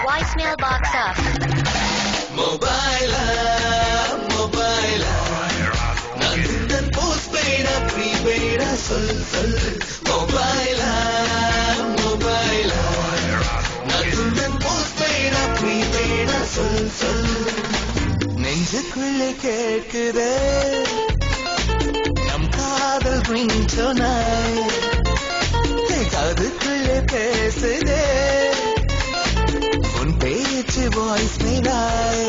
voicemail box up. Mobile, நான் postpaid prepaid சொல் Mobile, நான் postpaid prepaid சொல் நெஞ்சுக்குள்ளே கேட்குதே நம் காதல் ரிங்டோன் காதுக்குள்ளே பேசுதே உன் பேச்சு வாய்ஸ் மேலாய்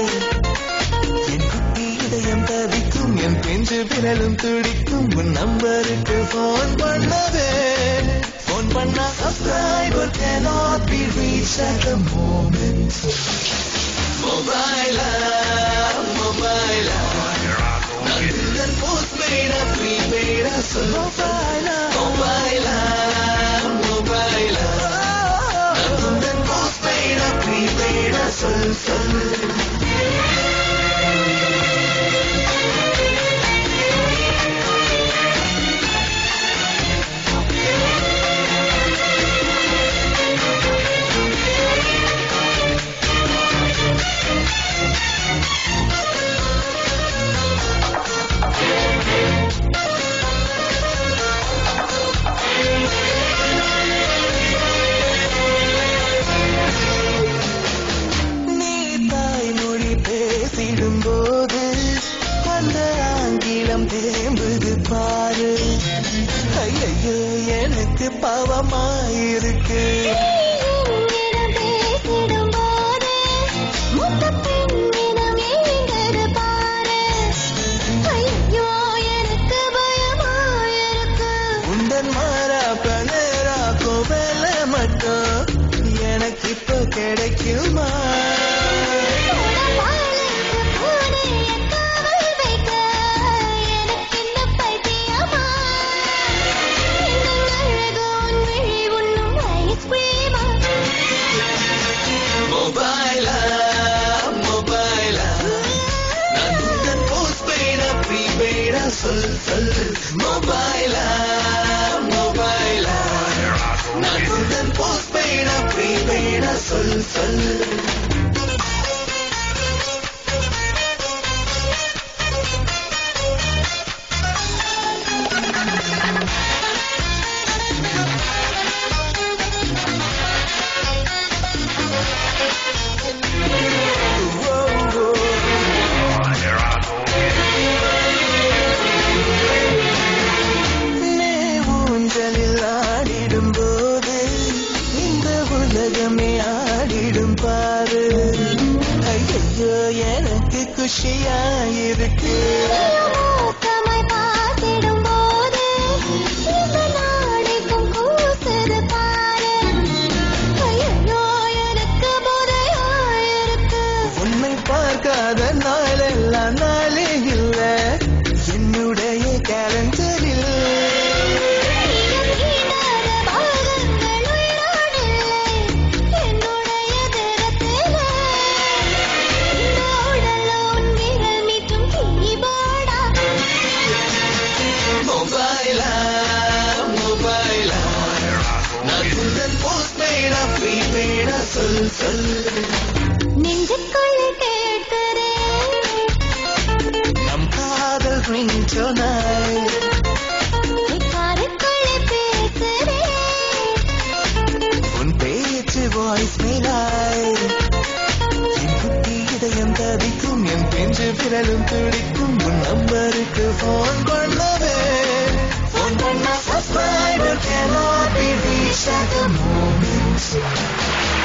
என் குட்டி இதயம் தவிக்கும் என் பெஞ்சு விரலும் துடிக்கும் உன் நம்பருக்கு போன் பண்ணவே போன் பண்ணா subscriber cannot be reached at the moment. Mobile, நான் postpaid prepaid சொல் Mobile, நான் postpaid prepaid சொல் பேசிடும்போது அந்த ஆங்கிலம் தேம்புது பாரு ஐயோ எனக்கு பாவமாயிருக்கு உந்தன் மாறாப்ப நேராக்கோ வேலை மட்டும் எனக்கு இப்போ கிடைக்குமா சொல் Mobile, நான் postpaid prepaid சொல் ஆடிடும்போது இந்த உலகமே ஆடிடும் பாரு ஐயோ எனக்கு குஷியாயிருக்கு உன்னை பார்க்காத நாளெல்லாம் நாளே இல்லை என்னுடைய கேலண்டரில் postpaid prepaid சொல் நெஞ்சுக்குள்ளே கேட்கிறே நம் காதல் ரிங்டோன் காதுக்குள்ளே பேசுறே உன் பேச்சு வாய்ஸ் மேலாய் என் குட்டி இதயம் தவிக்கும் என் பெஞ்சு விரலும் துடிக்கும் உன் நம்பருக்கு போன் பண்ணவே போன் பண்ணா subscriber cannot be reached at the moment.